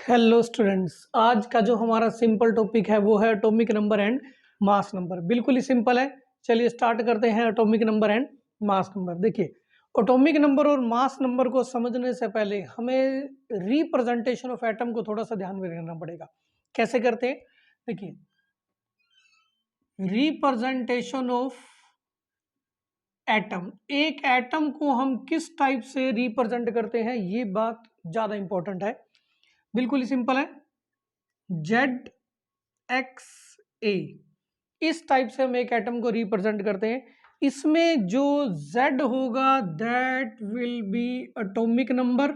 Hello students, आज का जो हमारा सिंपल टॉपिक है वो है atomic number and mass number. बिल्कुल ही सिंपल है। चलिए स्टार्ट करते हैं atomic number and mass number. देखिए, एटॉमिक नंबर और मास नंबर को समझने से पहले हमें रिप्रेजेंटेशन ऑफ एटम को थोड़ा सा ध्यान में रखना पड़ेगा। कैसे करते हैं? देखिए, रिप्रेजेंटेशन ऑफ एटम, एक एटम को हम किस टाइप से रिप्रेजेंट करते हैं, ये बात ज्यादा इंपॉर्टेंट है। बिल्कुल ही सिंपल है। जेड एक्स ए, इस टाइप से हम एक एटम को रिप्रेजेंट करते हैं। इसमें जो Z होगा that will be atomic number,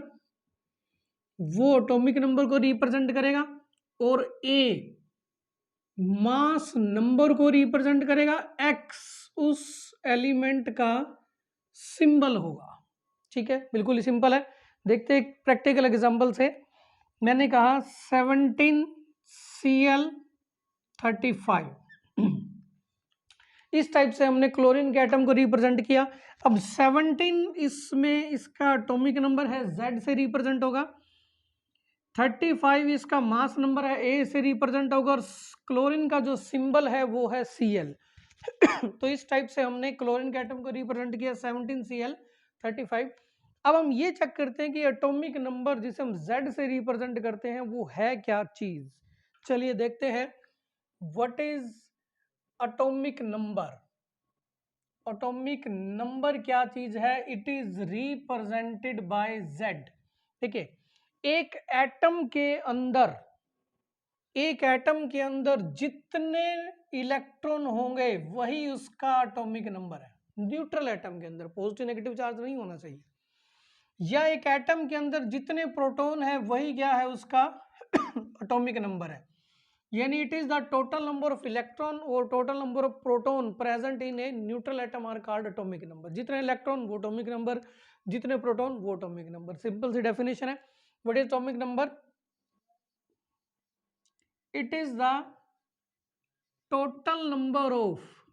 वो एटॉमिक नंबर को रिप्रेजेंट करेगा। और A मास नंबर को रिप्रेजेंट करेगा। X उस एलिमेंट का सिंबल होगा। ठीक है, बिल्कुल ही सिंपल है। देखते हैं प्रैक्टिकल एग्जांपल से। मैंने कहा 17Cl35, इस टाइप से हमने क्लोरीन के एटम को रिप्रेजेंट किया। अब 17 इसमें इसका एटॉमिक नंबर है, Z से रिप्रेजेंट होगा। 35 इसका मास नंबर है, A से रिप्रेजेंट होगा। और क्लोरीन का जो सिंबल है वो है Cl। तो इस टाइप से हमने क्लोरीन के एटम को रिप्रेजेंट किया 17Cl35। अब हम ये चेक करते हैं कि एटॉमिक नंबर जिसे हम Z से रिप्रेजेंट करते हैं वो है क्या चीज। चलिए देखते हैं what is atomic number. Atomic number क्या चीज है? It is represented by Z। देखिए, एक एटम के अंदर जितने इलेक्ट्रॉन होंगे वही उसका एटॉमिक नंबर है। न्यूट्रल एटम के अंदर पॉजिटिव नेगेटिव चार्ज नहीं होना चाहिए। या एक एटम के अंदर जितने प्रोटॉन है वही क्या है, उसका एटॉमिक नंबर है। यानी it is the total number of electron और total number of proton present in a neutral atom are called atomic number. जितने इलेक्ट्रॉन वो एटॉमिक नंबर, जितने प्रोटॉन वो एटॉमिक नंबर। सिंपल सी डेफिनेशन है। What is atomic number? It is the total number of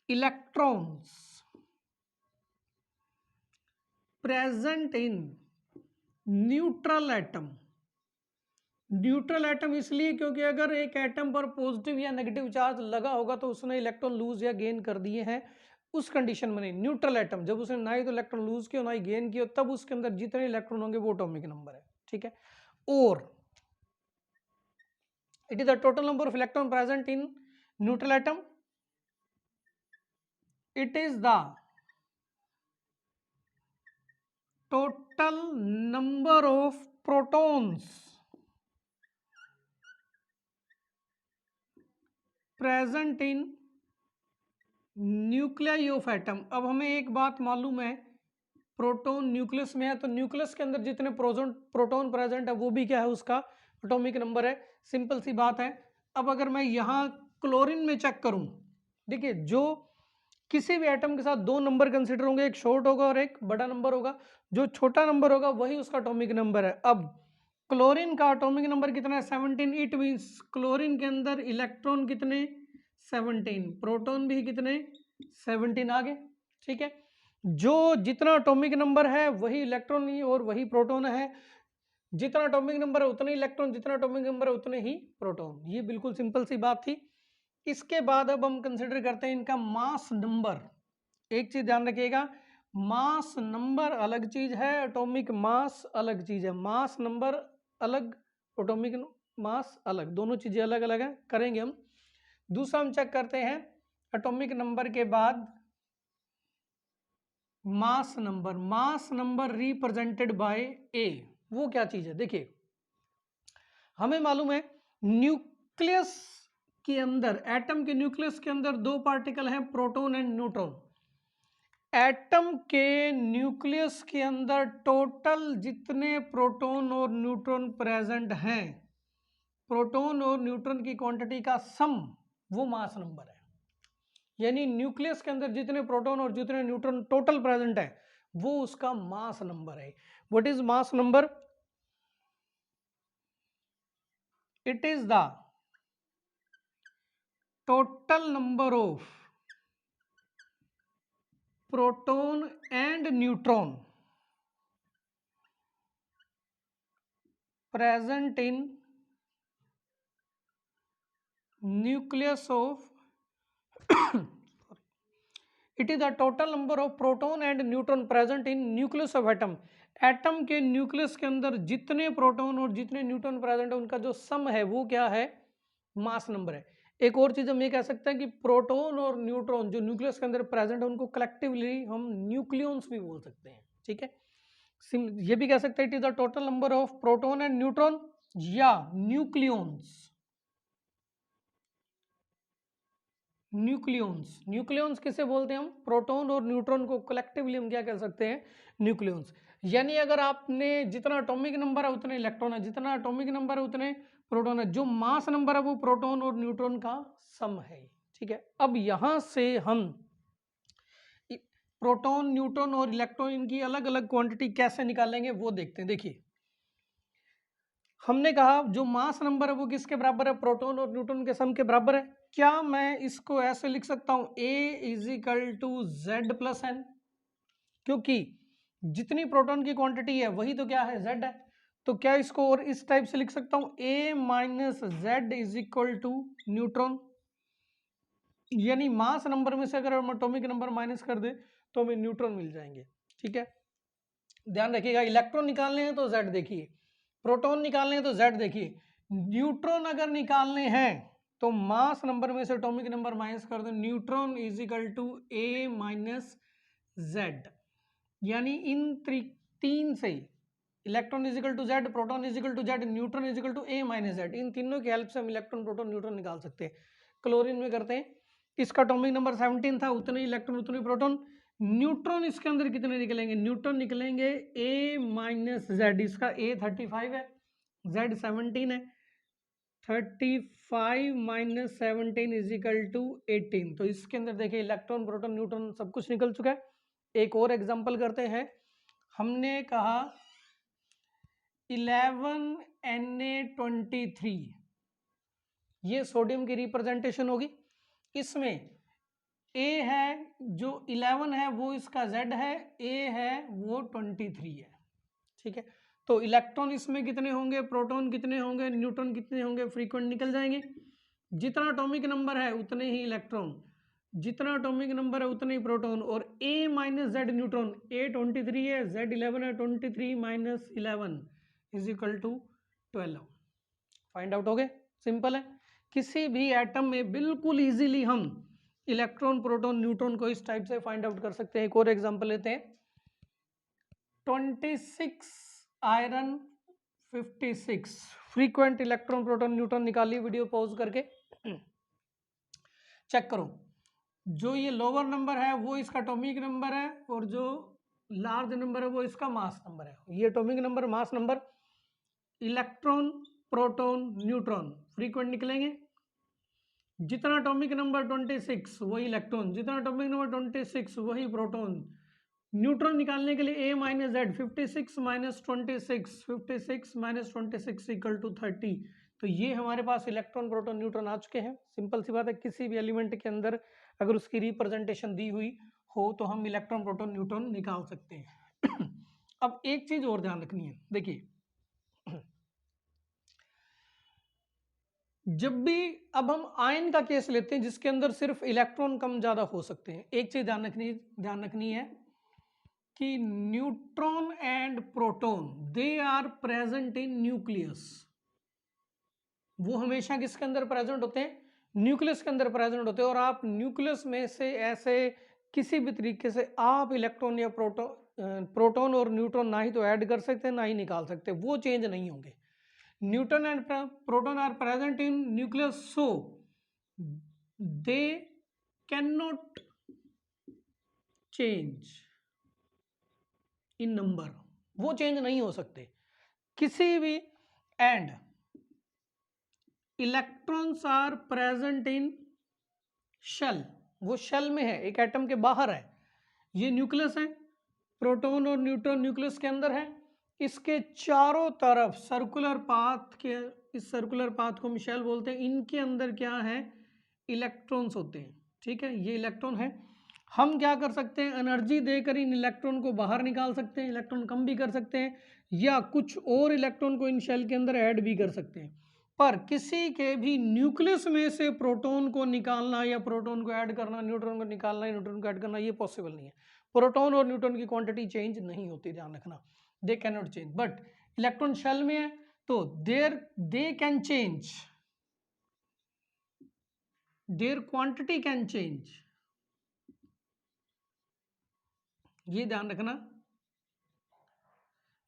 electrons present in neutral atom. Neutral atom इसलिए क्योंकि अगर एक एटम पर पॉजिटिव या नेगेटिव चार्ज लगा होगा तो उसने इलेक्ट्रॉन लूज या गेन कर दिए हैं। उस कंडीशन में नहीं, न्यूट्रल एटम जब उसने ना ही तो इलेक्ट्रॉन लूज किया ना ही गेन किया, तब उसके अंदर जितने इलेक्ट्रॉन होंगे वो एटॉमिक नंबर है। ठीक है। और it is the total number of electron present in neutral atom. It is the total number of protons present in nuclei of atom. अब हमें एक बात मालूम है, प्रोटॉन न्यूक्लियस में है तो न्यूक्लियस के अंदर जितने प्रोटॉन प्रेजेंट है वो भी क्या है, उसका एटॉमिक नंबर है। सिंपल सी बात है। अब अगर मैं यहाँ क्लोरीन में चेक करूं, देखिए जो किसी भी एटम के साथ दो नंबर कंसिडर होंगे, एक शॉर्ट होगा और एक बड़ा नंबर होगा। जो छोटा नंबर होगा वही उसका एटॉमिक नंबर है। अब क्लोरीन का एटॉमिक नंबर कितना है? 17। इट मींस क्लोरीन के अंदर इलेक्ट्रॉन कितने? 17। प्रोटॉन भी कितने? 17 आ गए। ठीक है। जो जितना एटॉमिक नंबर है वही इलेक्ट्रॉन ही और वही प्रोटॉन है। जितना एटॉमिक नंबर है उतने इलेक्ट्रॉन, जितना एटॉमिक नंबर है उतने ही प्रोटॉन। ये बिल्कुल सिंपल सी बात थी। इसके बाद अब हम कंसिडर करते हैं इनका मास नंबर। एक चीज ध्यान रखिएगा, मास नंबर अलग चीज है, एटॉमिक मास अलग चीज है। मास नंबर अलग, एटॉमिक मास अलग, दोनों चीजें अलग अलग है। करेंगे हम। दूसरा हम चेक करते हैं एटॉमिक नंबर के बाद mass number. Mass number represented by A, वो क्या चीज है? देखिए, हमें मालूम है न्यूक्लियस के अंदर, एटम के न्यूक्लियस के अंदर दो पार्टिकल हैं, प्रोटॉन एंड न्यूट्रॉन। एटम के न्यूक्लियस के अंदर टोटल जितने प्रोटॉन और न्यूट्रॉन प्रेजेंट हैं, प्रोटॉन और न्यूट्रॉन की क्वांटिटी का सम, वो मास नंबर है। यानी न्यूक्लियस के अंदर जितने प्रोटॉन और जितने न्यूट्रॉन टोटल प्रेजेंट है वो उसका मास नंबर है। What is mass number? It is the total number of proton and neutron present in nucleus of it is the total number of proton and neutron present in nucleus of atom. Atom के nucleus के अंदर जितने proton और जितने neutron present है उनका जो सम है वो क्या है, मास नंबर है। एक और चीज हम ये कह सकते हैं कि प्रोटॉन और न्यूट्रॉन जो न्यूक्लियस के अंदर प्रेजेंट है उनको कलेक्टिवली हम न्यूक्लियॉन्स भी बोल सकते हैं, ठीक है। ये भी कह सकते हैं it is the total number of proton and neutron या न्यूक्लियॉन्स। न्यूक्लियॉन्स, न्यूक्लियॉन्स किसे बोलते हैं हम, प्रोटॉन और न्यूट्रॉन को कलेक्टिवली हम क्या कह सकते हैं, न्यूक्लियॉन्स। यानी अगर आपने जितना एटॉमिक नंबर है उतने इलेक्ट्रॉन है, जितना एटॉमिक नंबर है उतने प्रोटॉन है, जो मास नंबर है वो प्रोटॉन और न्यूट्रॉन का सम है, ठीक है। अब यहां से हम प्रोटॉन, न्यूट्रॉन और इलेक्ट्रॉन इनकी अलग अलग क्वांटिटी कैसे निकालेंगे वो देखते हैं। देखिए हमने कहा जो मास नंबर है वो किसके बराबर है, प्रोटॉन और न्यूट्रॉन के सम के बराबर है। क्या मैं इसको ऐसे लिख सकता हूं A = Z+N, क्योंकि जितनी प्रोटॉन की क्वांटिटी है वही तो क्या है, Z है। तो क्या इसको और इस टाइप से लिख सकता हूं A - Z = न्यूट्रॉन, यानी मास नंबर में से अगर हम एटॉमिक नंबर माइनस कर दे तो हमें न्यूट्रॉन मिल जाएंगे, ठीक है। ध्यान रखिएगा, इलेक्ट्रॉन निकालने हैं तो Z देखिए, प्रोटॉन निकालने हैं तो Z देखिए, न्यूट्रॉन अगर निकालने हैं तो मास नंबर में से एटॉमिक नंबर माइनस कर दो, न्यूट्रॉन = A - Z, यानी इन तीन से electron = Z, proton = Z, neutron = A - Z, इन तीनों की हेल्प से हम इलेक्ट्रॉन, प्रोटॉन, न्यूट्रॉन निकाल सकते हैं। क्लोरीन में करते हैं, इसका एटॉमिक नंबर 17 था, उतने इलेक्ट्रॉन उतने प्रोटॉन। न्यूट्रॉन इसके अंदर कितने निकलेंगे, न्यूट्रॉन निकलेंगे A - Z, इसका A 35 है, Z 17 है, 35 - 17 = 18। तो इसके अंदर देखिए इलेक्ट्रॉन, प्रोटॉन, न्यूट्रॉन सब कुछ निकल चुका है। एक और एग्जांपल करते हैं, हमने कहा 11Na23, ये सोडियम की रिप्रेजेंटेशन होगी। इसमें A है, जो 11 है वो इसका Z है, A है वो 23 है, ठीक है। तो इलेक्ट्रॉन इसमें कितने होंगे, प्रोटॉन कितने होंगे, न्यूट्रॉन कितने होंगे, फ्रीक्वेंट निकल जाएंगे। जितना एटॉमिक नंबर है उतने ही इलेक्ट्रॉन, जितना एटॉमिक नंबर है उतने ही प्रोटॉन, और A - Z न्यूट्रॉन, A 23 है, Z 11 है, 23 - 11 = 12। फाइंड आउट हो गए, सिंपल है। किसी भी एटम में बिल्कुल इजीली हम इलेक्ट्रॉन, प्रोटॉन, न्यूट्रॉन को इस टाइप से फाइंड आउट कर सकते हैं। एक और एग्जांपल लेते हैं, 26 iron 56, frequent electron, proton, neutron निकालिए, वीडियो पॉज करके चेक करो। जो ये लोअर नंबर है वो इसका एटॉमिक नंबर है, और जो लार्ज नंबर है वो इसका मास नंबर है। ये atomic number, mass number, electron, proton, neutron frequent निकलेंगे। जितना एटॉमिक नंबर 26 वही इलेक्ट्रॉन, जितना एटॉमिक नंबर 26 वही प्रोटॉन। न्यूट्रॉन निकालने के लिए A - Z, 56 - 26, 56 - 26 = 30। तो ये हमारे पास इलेक्ट्रॉन, प्रोटॉन, न्यूट्रॉन आ चुके हैं। सिंपल सी बात है, किसी भी एलिमेंट के अंदर अगर उसकी रिप्रेजेंटेशन दी हुई हो तो हम इलेक्ट्रॉन, प्रोटॉन, न्यूट्रॉन निकाल सकते हैं। अब एक चीज और ध्यान रखनी है, देखिए जब भी, अब हम आयन का केस लेते हैं जिसके अंदर सिर्फ इलेक्ट्रॉन कम ज्यादा हो सकते हैं। एक चीज ध्यान रखनी है कि neutron and proton they are present in nucleus. वो हमेशा किसके अंदर प्रेजेंट होते हैं, न्यूक्लियस के अंदर प्रेजेंट होते हैं। और आप न्यूक्लियस में से ऐसे किसी भी तरीके से आप इलेक्ट्रॉन या प्रोटॉन और न्यूट्रॉन ना ही तो ऐड कर सकते हैं ना ही निकाल सकते, वो चेंज नहीं होंगे। Neutron and proton are present in nucleus, so they can not change in number, वो चेंज नहीं हो सकते किसी भी। And electrons are present in shell, वो शेल में है, एक एटम के बाहर है। ये न्यूक्लियस है, प्रोटॉन और न्यूट्रॉन न्यूक्लियस के अंदर है। इसके चारों तरफ सर्कुलर पाथ के, इस सर्कुलर पाथ को हम शेल बोलते हैं। इनके अंदर क्या है, इलेक्ट्रॉन्स होते हैं, ठीक है। ये इलेक्ट्रॉन है। हम क्या कर सकते हैं, एनर्जी देकर इन इलेक्ट्रॉन को बाहर निकाल सकते हैं, इलेक्ट्रॉन कम भी कर सकते हैं, या कुछ और इलेक्ट्रॉन को इन शेल के अंदर ऐड भी कर सकते हैं। पर किसी के भी न्यूक्लियस में से प्रोटॉन को निकालना या प्रोटॉन को ऐड करना, न्यूट्रॉन को निकालना या न्यूट्रॉन को ऐड करना, ये पॉसिबल नहीं है। प्रोटॉन और न्यूट्रॉन की क्वांटिटी चेंज नहीं होती, ध्यान रखना, they can not change. But electron shell में है तो they can change, their quantity can change, ये ध्यान रखना।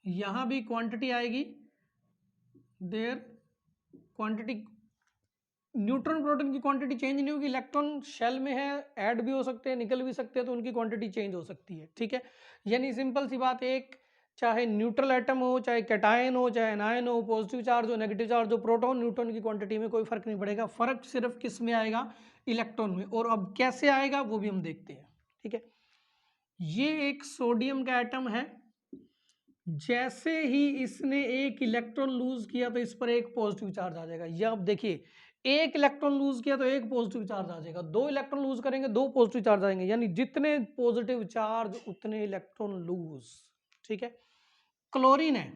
यहां भी क्वांटिटी आएगी, देयर क्वांटिटी, न्यूट्रॉन प्रोटॉन की क्वांटिटी चेंज नहीं होगी, इलेक्ट्रॉन शेल में है, ऐड भी हो सकते हैं, निकल भी सकते हैं, तो उनकी क्वांटिटी चेंज हो सकती है, ठीक है। यानी सिंपल सी बात, एक चाहे न्यूट्रल एटम हो, चाहे कैटायन हो, चाहे एनायन हो, पॉजिटिव चार्ज हो, नेगेटिव चार्ज हो, प्रोटॉन न्यूट्रॉन की क्वांटिटी में कोई फर्क नहीं पड़ेगा, फर्क सिर्फ किस में आएगा, इलेक्ट्रॉन में। और अब कैसे आएगा वो भी हम देखते हैं, ठीक है। ये एक सोडियम का एटम है, जैसे ही इसने एक इलेक्ट्रॉन लूज किया तो इस पर एक पॉजिटिव चार्ज आ जाएगा। ये आप देखिए, एक इलेक्ट्रॉन लूज किया तो एक पॉजिटिव चार्ज आ जाएगा, दो इलेक्ट्रॉन लूज करेंगे दो पॉजिटिव चार्ज आएंगे, यानी जितने पॉजिटिव चार्ज उतने इलेक्ट्रॉन लूज, ठीक है। क्लोरीन है,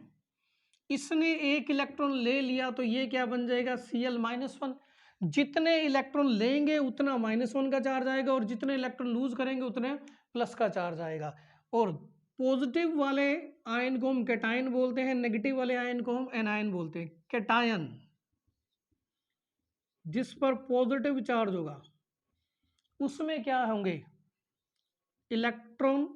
इसने एक इलेक्ट्रॉन ले लिया तो ये क्या बन जाएगा, Cl-1। जितने इलेक्ट्रॉन लेंगे उतना -1 का चार्ज आएगा, और जितने इलेक्ट्रॉन लूज करेंगे उतने प्लस का चार्ज आएगा। और पॉजिटिव वाले आयन को हम कैटायन बोलते हैं, नेगेटिव वाले आयन को हम एनायन बोलते हैं। कैटायन जिस पर पॉजिटिव चार्ज होगा उसमें क्या होंगे, इलेक्ट्रॉन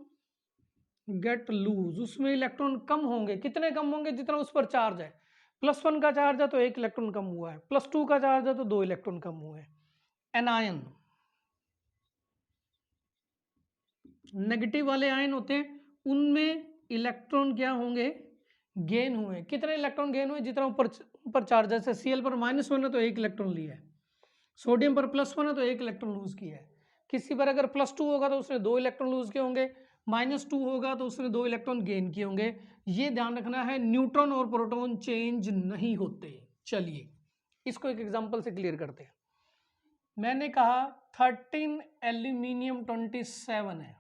गेट लूज, उसमें इलेक्ट्रॉन कम होंगे। कितने कम होंगे, जितना उस पर चार्ज है। +1 का चार्ज है तो एक इलेक्ट्रॉन कम हुआ है, +2 का चार्ज है तो दो इलेक्ट्रॉन कम हुए हैं। एनायन नेगेटिव वाले आयन होते हैं, उनमें इलेक्ट्रॉन क्या होंगे, गेन हुए। कितने इलेक्ट्रॉन गेन हुए, जितना ऊपर चार्ज, जैसे Cl पर -1 है तो एक इलेक्ट्रॉन लिया है, सोडियम पर +1 है तो एक इलेक्ट्रॉन लूज किया है, किसी पर अगर +2 होगा तो उसने दो इलेक्ट्रॉन लूज किए होंगे, -2 होगा तो उसने दो इलेक्ट्रॉन गेन किए होंगे। ये ध्यान रखना है, न्यूट्रॉन और प्रोटॉन चेंज नहीं होते। चलिए इसको एक एग्जांपल से क्लियर करते हैं। मैंने कहा 13 एल्यूमिनियम 27 है,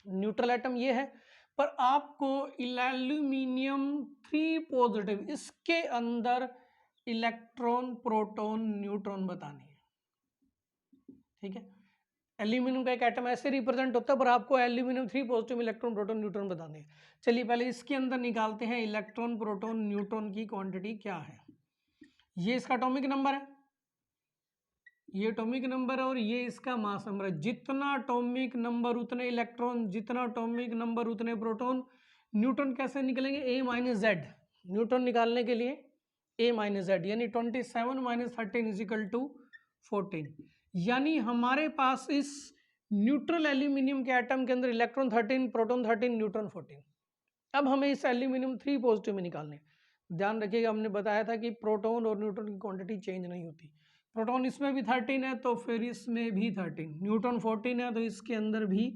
न्यूट्रल एटम ये है, पर आपको एल्यूमिनियम 3 पॉजिटिव, इसके अंदर इलेक्ट्रॉन प्रोटॉन न्यूट्रॉन बताने हैं, ठीक है। एल्यूमिनियम का एक एटम ऐसे रिप्रेजेंट होता है, पर आपको aluminium 3 positive electron proton neutron बताने हैं। चलिए पहले इसके अंदर निकालते हैं इलेक्ट्रॉन प्रोटॉन न्यूट्रॉन की क्वांटिटी क्या है। ये इसका एटॉमिक नंबर है, ये एटॉमिक नंबर है, और ये इसका मास नंबर है। जितना एटॉमिक नंबर उतने इलेक्ट्रॉन, जितना एटॉमिक नंबर उतने प्रोटॉन। न्यूट्रॉन कैसे निकलेंगे, A-Z, न्यूट्रॉन निकालने के लिए A-Z, यानी 27 - 13 = 14। यानी हमारे पास इस न्यूट्रल एल्यूमिनियम के एटम के अंदर इलेक्ट्रॉन 13, प्रोटॉन 13, न्यूट्रॉन 14। अब हमें इस एल्यूमिनियम 3 पॉजिटिव में निकालने। ध्यान रखिएगा, हमने बताया था कि प्रोटॉन और न्यूट्रॉन की क्वांटिटी चेंज नहीं होती। प्रोटॉन इसमें भी 13 है तो फिर इसमें भी 13, न्यूट्रॉन 14 है तो इसके अंदर भी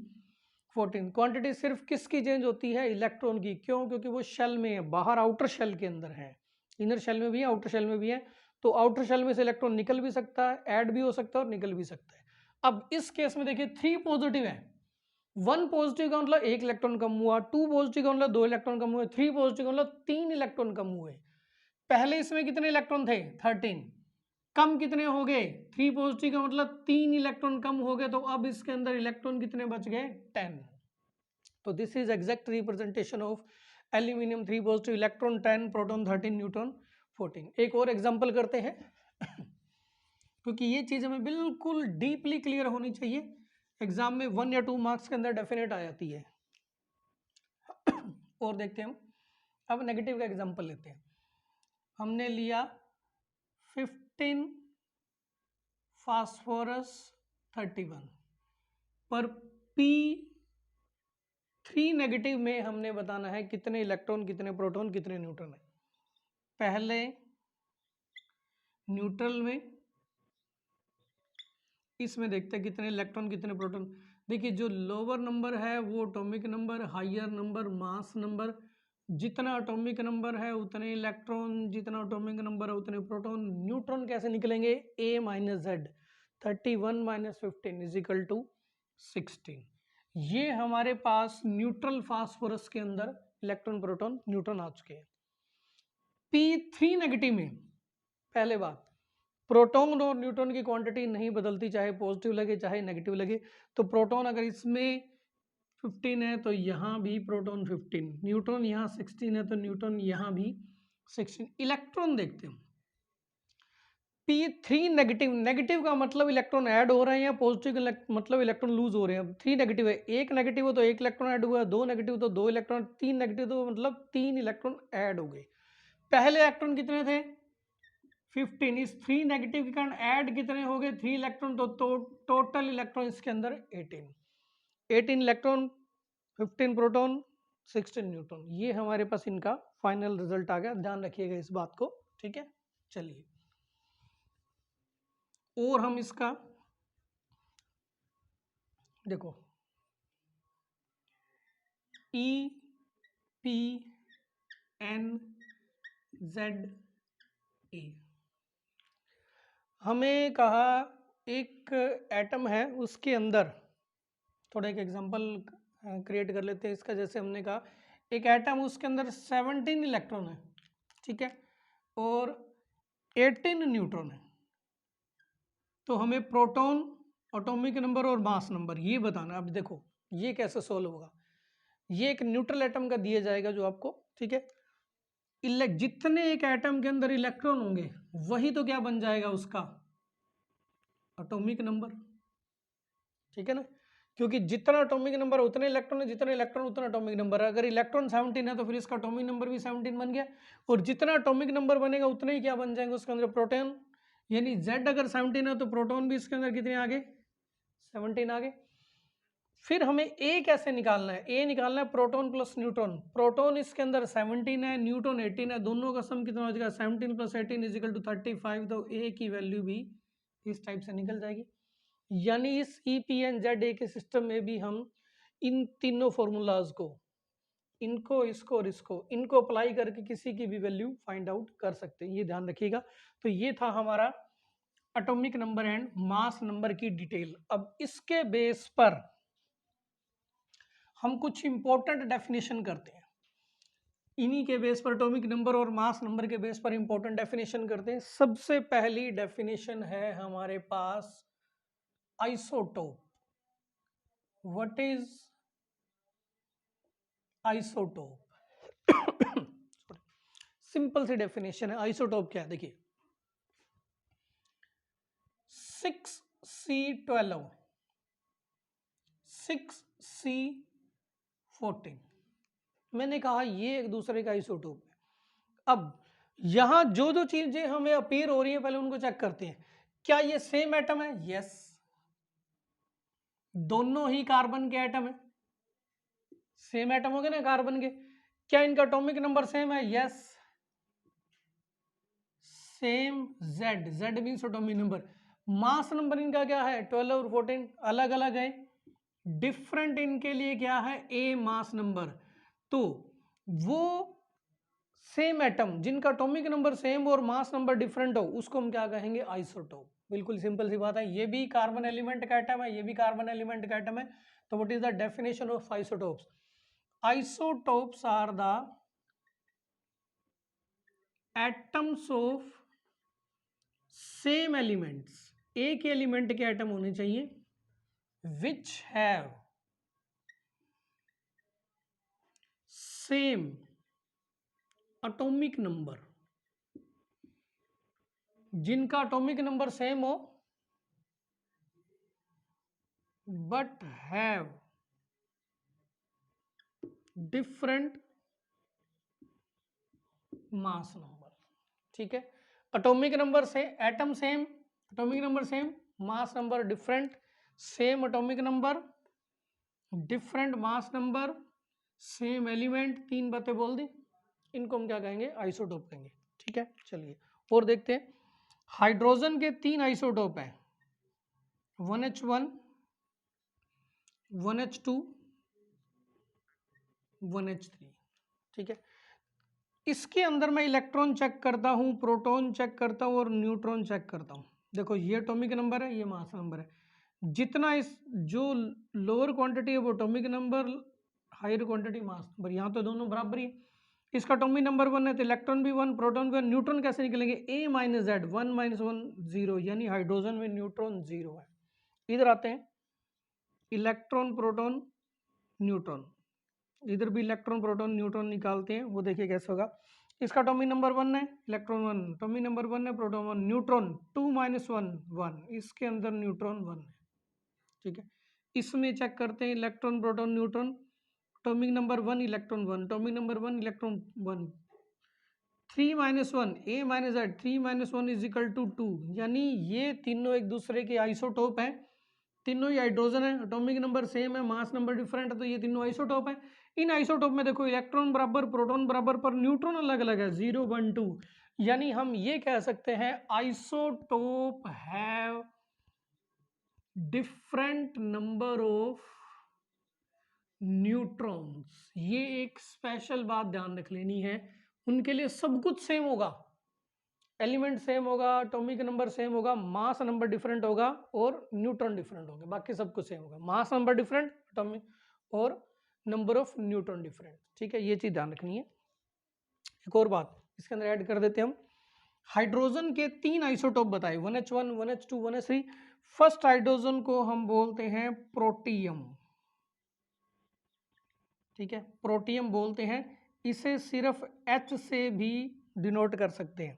14। क्वांटिटी सिर्फ किसकी चेंज होती है, इलेक्ट्रॉन की। क्यों, क्योंकि वो शेल में है, बाहर आउटर शेल के अंदर है। इनर शेल में भी है, आउटर शेल में भी है, तो आउटर शेल में से इलेक्ट्रॉन निकल भी सकता है, ऐड भी हो सकता है और निकल भी सकता है। अब इस केस में देखिए 3 पॉजिटिव है, 1 पॉजिटिव का मतलब 1 इलेक्ट्रॉन कम हुआ, 2 पॉजिटिव का मतलब 2 इलेक्ट्रॉन कम हुए, 3 पॉजिटिव का मतलब 3 इलेक्ट्रॉन कम हुए। पहले इसमें कितने इलेक्ट्रॉन थे, 13, कम कितने हो गए, 3 पॉजिटिव का मतलब 3 इलेक्ट्रॉन कम हो गए, तो अब इसके अंदर इलेक्ट्रॉन कितने बच गए, 10। तो this is exact representation of aluminium 3 positive, electron 10, proton 13, neutron 14। एक और एग्जांपल करते हैं क्योंकि ये चीज हमें बिल्कुल डीपली क्लियर होनी चाहिए, एग्जाम में 1 या 2 मार्क्स के अंदर डेफिनेट आ जाती है। और देखते हैं हम, अब नेगेटिव का एग्जांपल लेते हैं। हमने लिया 15 फास्फोरस 31, पर P3 नेगेटिव में हमने बताना है कितने इलेक्ट्रॉन, कितने प्रोटॉन, कितने न्यूट्रॉन है। पहले न्यूट्रल में, इसमें देखते हैं कितने इलेक्ट्रॉन, कितने प्रोटॉन। देखिए जो लोअर नंबर है वो atomic number, higher number mass number. जितना एटॉमिक नंबर है उतने इलेक्ट्रॉन, जितना एटॉमिक नंबर है उतने प्रोटॉन। न्यूट्रॉन कैसे निकलेंगे, A - Z, 31 - 15 = 16। ये हमारे पास न्यूट्रल फास्फोरस के अंदर इलेक्ट्रॉन प्रोटॉन न्यूट्रॉन आ चुके हैं। P3 नेगेटिव में पहले बात, प्रोटॉन और न्यूट्रॉन की क्वांटिटी नहीं बदलती, चाहे पॉजिटिव लगे चाहे नेगेटिव लगे। तो प्रोटॉन अगर इसमें 15 है तो यहाँ भी प्रोटॉन 15, न्यूट्रॉन यहाँ 16 है तो न्यूट्रॉन यहाँ भी 16। इलेक्ट्रॉन देखते हैं, P3 नेगेटिव, नेगेटिव का मतलब इलेक्ट्रॉन ऐड हो रहे हैं या पॉजिटिव मतलब इलेक्ट्रॉन लूज हो रहे हैं। 3 नेगेटिव है, एक नेगेटिव हो तो एक इलेक्ट्रॉन ऐड हुआ है, 2 नेगेटिव तो 2 इलेक्ट्रॉन, 3 नेगेटिव तो मतलब 3 इलेक्ट्रॉन ऐड हो गए। पहले इलेक्ट्रॉन कितने थे 15, इस 3 नेगेटिव के कारण ऐड कितने हो गए 3 इलेक्ट्रॉन, तो टोटल इलेक्ट्रॉन इसके अंदर 18 इलेक्ट्रॉन, 15 प्रोटॉन, 16 न्यूट्रॉन। ये हमारे पास इनका फाइनल रिजल्ट आ गया, ध्यान रखिएगा इस बात को, ठीक है। चलिए और हम इसका देखो EPNZA, हमें कहा एक एटम है उसके अंदर, थोड़ा एक एग्जांपल क्रिएट कर लेते हैं इसका। जैसे हमने कहा एक एटम उसके अंदर 17 इलेक्ट्रॉन है, ठीक है, और 18 न्यूट्रॉन है। तो हमें प्रोटॉन, एटॉमिक नंबर और मास नंबर ये बताना। अब देखो ये कैसे सोल्व होगा, ये एक न्यूट्रल एटम का दिया जाएगा जो आपको, ठीक है। जितने एक एटम के अंदर इलेक्ट्रॉन होंगे वही तो क्या बन जाएगा उसका एटॉमिक नंबर, ठीक है ना, क्योंकि जितना एटॉमिक नंबर उतने इलेक्ट्रॉन है, जितने इलेक्ट्रॉन उतना एटॉमिक नंबर है। अगर इलेक्ट्रॉन 17 है तो फिर इसका एटॉमिक नंबर भी 17 बन गया, और जितना एटॉमिक नंबर बनेगा उतने ही क्या बन जाएंगे उसके अंदर प्रोटॉन, यानी Z अगर 17 है तो प्रोटॉन भी इसके अंदर कितने आ गए 17 आ गए। फिर हमें A कैसे निकालना है, A निकालना है प्रोटॉन प्लस न्यूट्रॉन। प्रोटॉन इसके अंदर 17 है, न्यूट्रॉन 18 है, दोनों का सम कितना हो जाएगा 17 + 18 = 35। तो A की वैल्यू भी इस टाइप से निकल जाएगी। यानी इस EPNZA के सिस्टम में भी हम इन तीनों फॉर्मूलाज को, इनको, इसको और इसको, इनको अप्लाई करके किसी की भी वैल्यू फाइंड आउट कर सकते हैं, ये ध्यान रखिएगा। तो ये था हमारा atomic number and mass number की डिटेल। अब इसके बेस पर हम कुछ इंपॉर्टेंट डेफिनेशन करते हैं, इन्हीं के बेस पर एटॉमिक नंबर और मास नंबर के बेस पर इंपॉर्टेंट डेफिनेशन करते हैं। सबसे पहली डेफिनेशन है हमारे पास isotope. What is isotope? Simple सी डेफिनेशन है। आइसोटोप क्या है, देखिए 6C12 6C14, मैंने कहा ये एक दूसरे का आइसोटोप है। अब यहां जो जो चीजें हमें अपीयर हो रही है पहले उनको चेक करते हैं। क्या ये सेम एटम है? यस, दोनों ही कार्बन के एटम है, सेम एटम हो गए ना कार्बन के। क्या इनका एटॉमिक नंबर सेम है? Yes, same. Z means atomic number. Mass number इनका क्या है 12 और 14, अलग अलग है। डिफरेंट इनके लिए क्या है A मास नंबर। तो वो सेम एटम जिनका एटॉमिक नंबर सेम और मास नंबर डिफरेंट हो उसको हम क्या कहेंगे आइसोटोप। बिल्कुल सिंपल सी बात है, ये भी कार्बन एलिमेंट का एटम है, ये भी कार्बन एलिमेंट का एटम है। तो what is the definition of isotopes? Isotopes are the atoms of same elements, एक एलिमेंट के एटम होने चाहिए which have same atomic number, जिनका एटॉमिक नंबर सेम हो but have different mass number, ठीक है। एटॉमिक नंबर से atom same, atomic number same, mass number different, same atomic number, different mass number, same element, तीन बातें बोल दी, इनको हम क्या कहेंगे आइसोटोप कहेंगे, ठीक है। चलिए और देखते हैं। हाइड्रोजन के 3 आइसोटोप हैं, 1H1, 1H2, 1H3, ठीक है। इसके अंदर मैं इलेक्ट्रॉन चेक करता हूँ, प्रोटॉन चेक करता हूँ और न्यूट्रॉन चेक करता हूँ। देखो ये एटॉमिक नंबर है, ये मास नंबर है। जितना इस जो लोअर क्वांटिटी है वो atomic number, higher quantity mass number, यहाँ तो दोनों बराबर ही है। इसका एटॉमिक नंबर 1 है तो इलेक्ट्रॉन भी 1, प्रोटॉन भी 1। न्यूट्रॉन कैसे निकलेंगे? A माइनस जेड, 1 माइनस 1 0, यानी हाइड्रोजन में न्यूट्रॉन 0 है। इधर आते हैं इलेक्ट्रॉन प्रोटॉन न्यूट्रॉन, इधर भी इलेक्ट्रॉन प्रोटॉन न्यूट्रॉन निकालते हैं, वो देखिए कैसे होगा। इसका एटॉमिक नंबर 1 है, इलेक्ट्रॉन 1, एटॉमिक नंबर 1 है, प्रोटॉन 1, न्यूट्रॉन 2 माइनस 1 1, इसके अंदर न्यूट्रॉन 1 है, ठीक है। इसमें चेक करते हैं electron proton neutron, atomic number 1 electron 1, atomic number 1 electron 1, 3 minus 1 A minus Z, 3 minus 1 is equal to 2, यानी ये तीनों एक दूसरे के आइसोटोप हैं, तीनों ही हाइड्रोजन है, एटॉमिक नंबर सेम है, मास नंबर डिफरेंट है, तो ये तीनों आइसोटोप है। इन आइसोटोप में देखो इलेक्ट्रॉन बराबर, प्रोटॉन बराबर, पर न्यूट्रॉन अलग अलग है, 0 1 2, यानी हम ये कह सकते हैं isotope have different number of neutrons. ये एक स्पेशल बात ध्यान रख लेनी है, उनके लिए सब कुछ सेम होगा, एलिमेंट सेम होगा, एटॉमिक नंबर सेम होगा, मास नंबर डिफरेंट होगा और न्यूट्रॉन डिफरेंट होंगे, बाकी सब कुछ सेम होगा, मास नंबर डिफरेंट, एटॉमिक और नंबर ऑफ न्यूट्रॉन डिफरेंट, ठीक है। ये चीज ध्यान रखनी है। एक और बात इसके अंदर ऐड कर देते हैं हम, हाइड्रोजन के 3 आइसोटोप बताए, 1h1 1h2 1h3। First hydrogen को हम बोलते हैं प्रोटियम, ठीक है, प्रोटियम बोलते हैं, इसे सिर्फ H से भी डिनोट कर सकते हैं।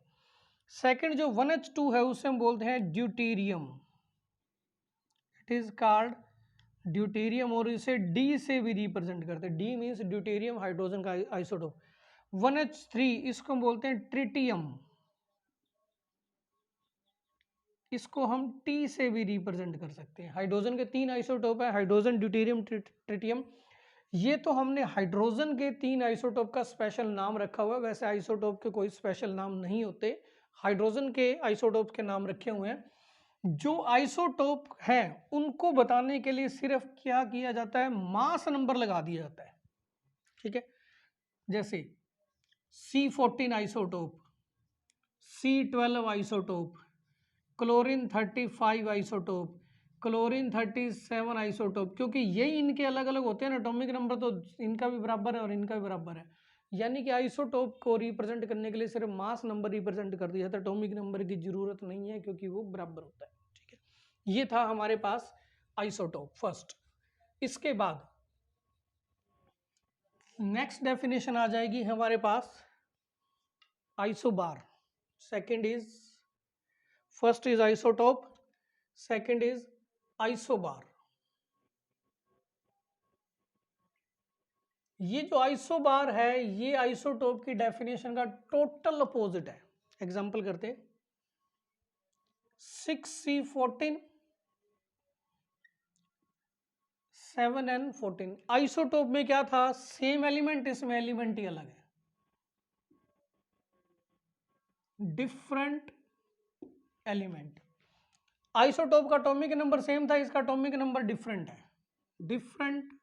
सेकंड जो 1h2 है उसे हम बोलते हैं deuterium, it is called deuterium, और इसे D से भी रिप्रेजेंट करते हैं, D मीन्स ड्यूटेरियम, हाइड्रोजन का आइसोटोप। 1h3 इसको हम बोलते हैं ट्रिटियम, इसको हम T से भी रिप्रेजेंट कर सकते हैं। हाइड्रोजन के 3 आइसोटोप है, हाइड्रोजन, ड्यूटेरियम, ट्रिटियम। ये तो हमने हाइड्रोजन के 3 आइसोटोप का स्पेशल नाम रखा हुआ है, वैसे आइसोटोप के कोई स्पेशल नाम नहीं होते, हाइड्रोजन के आइसोटोप के नाम रखे हुए हैं। जो आइसोटोप हैं उनको बताने के लिए सिर्फ क्या किया जाता है, मास नंबर लगा दिया जाता है, ठीक है। जैसे C14 isotope, C12 isotope, chlorine 35 isotope, chlorine 37 isotope, क्योंकि यही इनके अलग अलग होते हैं ना, एटॉमिक नंबर तो इनका भी बराबर है और इनका भी बराबर है, यानी कि आइसोटोप को रिप्रेजेंट करने के लिए सिर्फ मास नंबर रिप्रेजेंट कर दिया जाता है, एटॉमिक नंबर की जरूरत नहीं है क्योंकि वो बराबर होता है, ठीक है। ये था हमारे पास आइसोटोप फर्स्ट। इसके बाद नेक्स्ट डेफिनेशन आ जाएगी हमारे पास isobar. Second is, first is isotope, second is isobar. ये जो आइसोबार है ये आइसोटोप की डेफिनेशन का टोटल अपोजिट है। एग्जांपल करते हैं, 6C14 7N14, आइसोटोप में क्या था, सेम एलिमेंट, इसमें एलिमेंट ही अलग है, डिफरेंट एलिमेंट। आइसोटोप का एटॉमिक नंबर सेम था, इसका एटॉमिक नंबर डिफरेंट है, डिफरेंट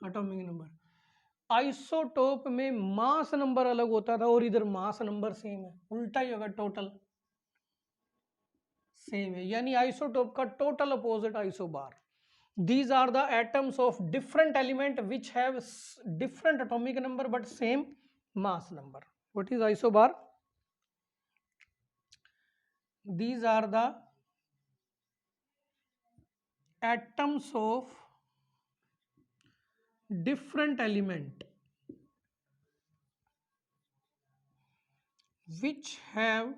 एटॉमिक नंबर। आइसोटोप में मास नंबर अलग होता था और इधर मास नंबर सेम है, उल्टा ही होगा, टोटल सेम है, यानी आइसोटोप का total opposite isobar. These are the atoms of different element which have different atomic number but same mass number. What is isobar? These are the atoms of different element which have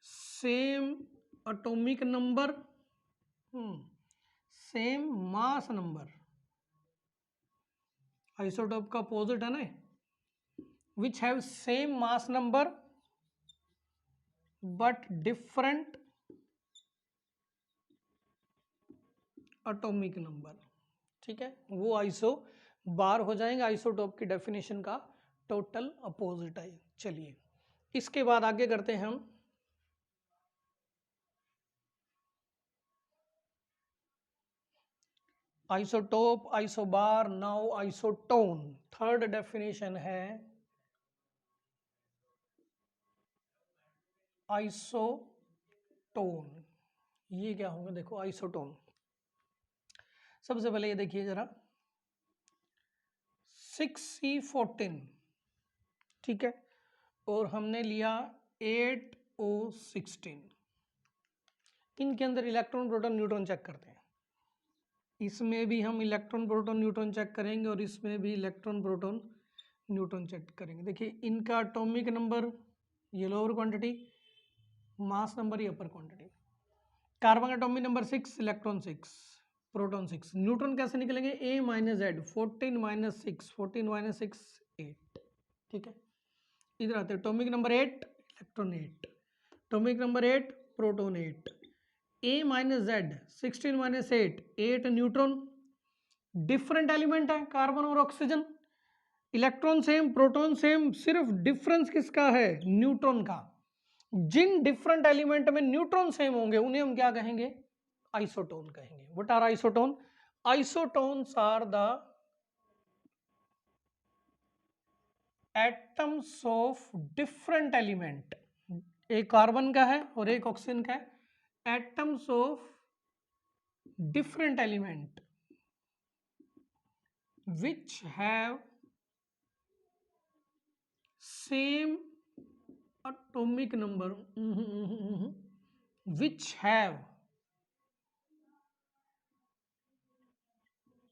same atomic number, same mass number. Isotope का opposite है ना, which have same mass number but different atomic number, ठीक है, वो iso बार हो जाएंगे। Isotope की definition का टोटल अपोजिट है। चलिए इसके बाद आगे करते हैं हम isotope, isobar, now isotone. Third definition है आइसोटोन, ये क्या होंगे, देखो आइसोटोन। सबसे पहले ये देखिए जरा 6C14, ठीक है, और हमने लिया 8O16। इनके अंदर इलेक्ट्रॉन प्रोटॉन न्यूट्रॉन चेक करते हैं। इसमें भी हम इलेक्ट्रॉन प्रोटॉन न्यूट्रॉन चेक करेंगे और इसमें भी इलेक्ट्रॉन प्रोटॉन न्यूट्रॉन चेक करेंगे। देखिए इनका एटॉमिक नंबर ये लोअर क्वांटिटी, मास नंबर ये अपर क्वांटिटी। कार्बन का atomic number 6, electron 6, proton 6। Neutron कैसे निकलेंगे, A minus Z, 14 minus 6, 14 minus 6 8, ठीक है। इधर आते हैं atomic number 8, electron 8, atomic number 8, proton 8। A minus Z, 16 minus 8, 8 neutron. Different element है कार्बन और oxygen, electron same, proton same, सिर्फ डिफरेंस किसका है, न्यूट्रॉन का। जिन डिफरेंट एलिमेंट में न्यूट्रॉन सेम होंगे उन्हें हम क्या कहेंगे, आइसोटोन कहेंगे। What are isotone, isotones are the atoms of different element. एक कार्बन का है और एक ऑक्सीजन का है, atoms of different element which have same atomic number, which have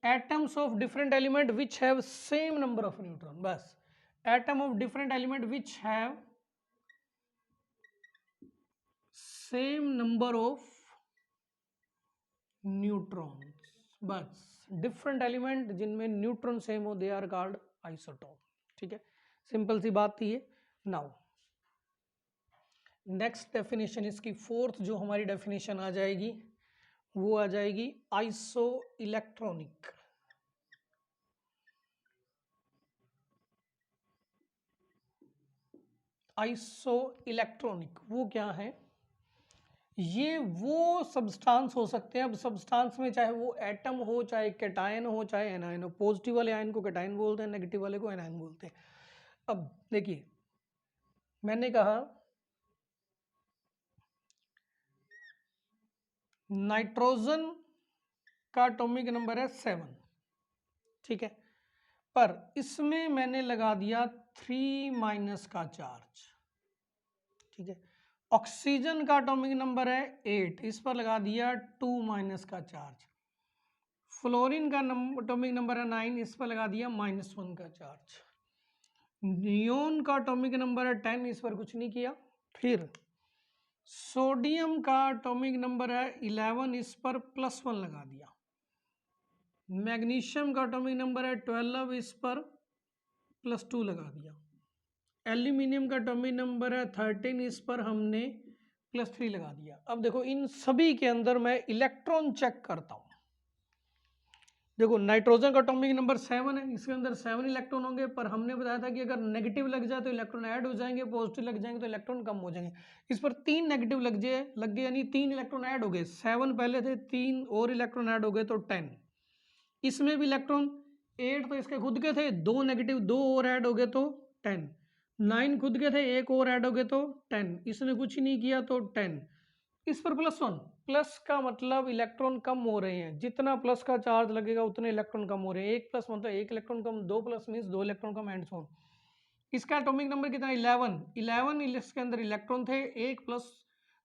atoms of different element which have same number of neutron। बस atom of different element which have same number of neutrons। बस different element जिनमें neutron same हो, they are called isotope, ठीक है। Simple सी बात थी ये। Now next definition, इसकी फोर्थ जो हमारी डेफिनेशन आ जाएगी वो आ जाएगी आइसो इलेक्ट्रॉनिक। आइसो इलेक्ट्रॉनिक वो क्या है, ये वो सब्सटेंस हो सकते हैं। अब सब्सटेंस में चाहे वो एटम हो, चाहे कैटायन हो, चाहे एनायन हो। पॉजिटिव वाले आयन को कैटायन बोलते हैं, नेगेटिव वाले को एनायन बोलते हैं। अब देखिए मैंने कहा नाइट्रोजन का एटॉमिक नंबर है 7, ठीक है, पर इसमें मैंने लगा दिया 3 माइनस का चार्ज, ठीक है। ऑक्सीजन का एटॉमिक नंबर है 8, इस पर लगा दिया 2 माइनस का चार्ज। फ्लोरीन का एटॉमिक नंबर है 9, इस पर लगा दिया -1 का चार्ज। नियोन का एटॉमिक नंबर है 10, इस पर कुछ नहीं किया। फिर सोडियम का एटॉमिक नंबर है 11, इस पर +1 लगा दिया। मैग्नीशियम का एटॉमिक नंबर है 12, इस पर +2 लगा दिया। एल्यूमिनियम का एटॉमिक नंबर है 13, इस पर हमने +3 लगा दिया। अब देखो इन सभी के अंदर मैं इलेक्ट्रॉन चेक करता हूं। देखो नाइट्रोजन का एटॉमिक नंबर 7 है, इसके अंदर 7 इलेक्ट्रॉन होंगे, पर हमने बताया था कि अगर नेगेटिव लग जाए तो इलेक्ट्रॉन ऐड हो जाएंगे, पॉजिटिव लग जाएंगे तो इलेक्ट्रॉन कम हो जाएंगे। इस पर 3 नेगेटिव लग गए यानी 3 इलेक्ट्रॉन ऐड हो गए। 7 पहले थे, 3 और इलेक्ट्रॉन ऐड हो गए तो 10। इसमें भी इलेक्ट्रॉन 8 तो इसके खुद के थे, 2 नेगेटिव 2 और ऐड हो गए तो 10। 9 खुद के थे, 1 और ऐड हो गए तो 10। इसने कुछ ही नहीं किया तो 10। इस पर +1, प्लस का मतलब इलेक्ट्रॉन कम हो रहे हैं। जितना प्लस का चार्ज लगेगा उतने इलेक्ट्रॉन कम हो रहे हैं। 1 प्लस मतलब 1 electron come, 2 plus means 2 electron come, and so on. इसका एटॉमिक नंबर कितना, 11 इसके अंदर इलेक्ट्रॉन थे, 1 प्लस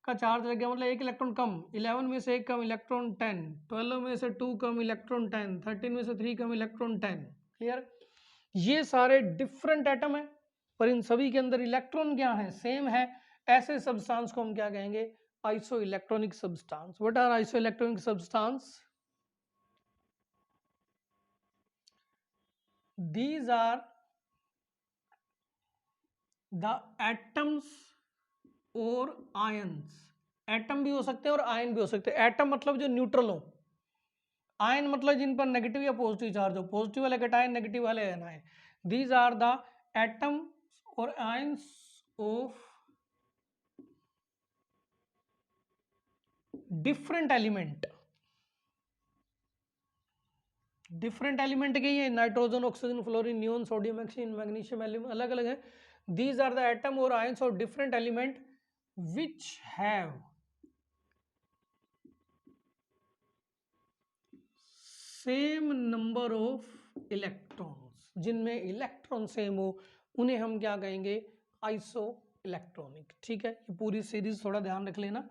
का चार्ज लग गया मतलब 1 इलेक्ट्रॉन कम। 11 में से 1 कम, इलेक्ट्रॉन 10। 12 में से 2 कम, इलेक्ट्रॉन 10। 13 में से 3 कम, इलेक्ट्रॉन 10। क्लियर। ये सारे डिफरेंट एटम है, पर इन सभी के अंदर इलेक्ट्रॉन क्या है, सेम है। ऐसे सब्सटेंस को हम क्या कहेंगे, isoelectronic substance। What are isoelectronic substance? These are the atoms or ions। Atom भी हो सकते हैं और आयन भी हो सकते हैं। एटम मतलब जो न्यूट्रल हो, आयन मतलब जिन पर नेगेटिव या पॉजिटिव चार्ज हो। पॉजिटिव वाले कैटायन, नेगेटिव वाले anion. These are the atom और ions of different element. Different element के ये nitrogen, oxygen, fluorine, neon, sodium, magnesium, aluminium अलग अलग है। दीज आर द एटम और ions of different element which have same number of electrons, जिनमें electron same हो उन्हें हम क्या कहेंगे, आइसो इलेक्ट्रॉनिक। ठीक है, ये पूरी सीरीज थोड़ा ध्यान रख लेना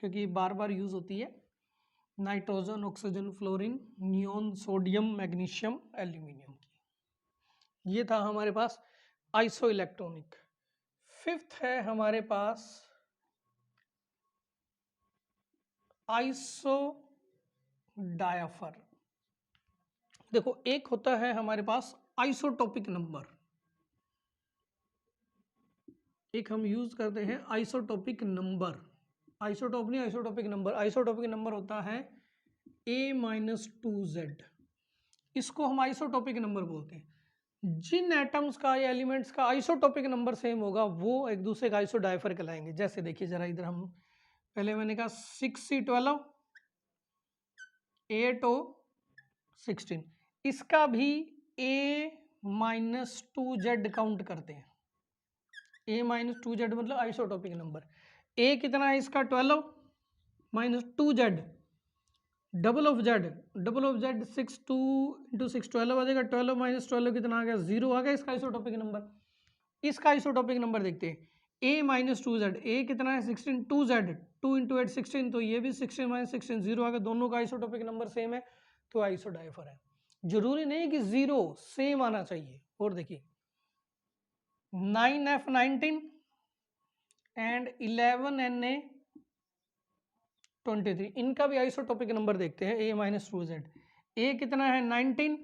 क्योंकि बार बार यूज होती है। Nitrogen, oxygen, fluorine, neon, sodium, magnesium, aluminium की। ये था हमारे पास आइसो इलेक्ट्रॉनिक। फिफ्थ है हमारे पास आइसो डायफर। देखो, एक होता है हमारे पास आइसोटोपिक नंबर, एक हम यूज करते हैं आइसोटोपिक नंबर। आइसोटोप नहीं, आइसोटोपिक नंबर। आइसोटोपिक नंबर होता है A-2Z, इसको हम आइसोटोपिक नंबर बोलते हैं। जिन एटम्स का या एलिमेंट्स का आइसोटोपिक नंबर सेम होगा वो एक दूसरे का आइसोडाइफर कहलाएंगे। जैसे देखिए जरा इधर, हम पहले मैंने कहा 6C12 8O16, इसका भी A-2Z काउंट करते हैं। A-2Z मतलब आइसोटोपिक नंबर। A कितना है इसका 12 -2Z, डबल ऑफ Z 6, 2 × 6 12 आ जाएगा। 12 - 12 कितना आ गया, 0 आ गया इसका आइसोटोपिक नंबर। इसका आइसोटोपिक नंबर देखते हैं, A-2Z, A कितना है 16, 2Z 2 × 8 16, तो ये भी 16 - 16 0 आ गया। दोनों का आइसोटोपिक नंबर सेम है तो आइसोडाइफर है। जरूरी नहीं कि 0 सेम आना चाहिए। और देखिए 9F19 एंड 11Na23, इनका भी आइसोटोपिक नंबर देखते हैं, A-2Z। A कितना है 19,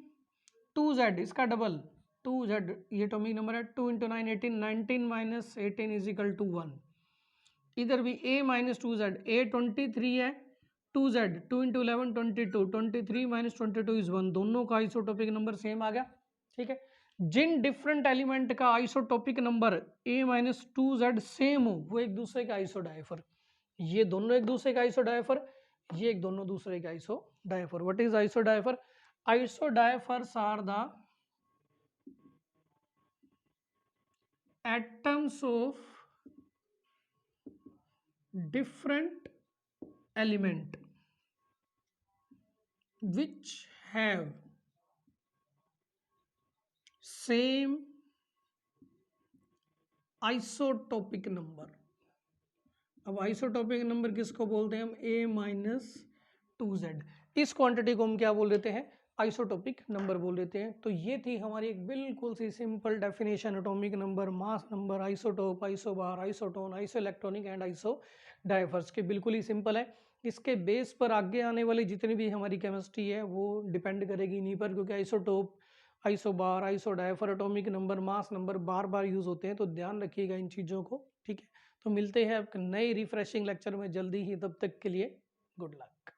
2Z इसका डबल 2Z, ये एटॉमिक नंबर है। 2 × 9 18, 19 - 18 = 1। इधर भी A-2Z, A23 है, 2Z 2 × 11 22, 23 - 22 = 1। दोनों का आइसोटोपिक नंबर सेम आ गया। ठीक है, जिन डिफरेंट एलिमेंट का आइसोटोपिक नंबर A-2Z सेम हो वो एक दूसरे का आइसोडाइफर। ये दोनों एक दूसरे का आइसोडाइफर, ये एक दोनों दूसरे का isodiapher. What is isodiapher? Isodiaphers are the atoms of different element which have same isotopic number। अब आइसोटोपिक नंबर किसको बोलते हैं हम? A-2Z। इस क्वांटिटी को हम क्या बोल देते हैं? आइसोटोपिक नंबर बोल देते हैं। तो ये थी हमारी एक बिल्कुल सी simple definition, atomic number, mass number, isotope, isobar, isotone, iso electronic and iso divers के। बिल्कुल ही सिंपल है। इसके बेस पर आगे आने वाली जितनी भी हमारी केमिस्ट्री है वो डिपेंड करेगी इन्हीं पर, क्योंकि isotope, isobar, isodiapher, atomic number, mass number बार बार यूज होते हैं। तो ध्यान रखिएगा इन चीज़ों को। ठीक है, तो मिलते हैं नए रिफ्रेशिंग लेक्चर में जल्दी ही। तब तक के लिए गुड लक।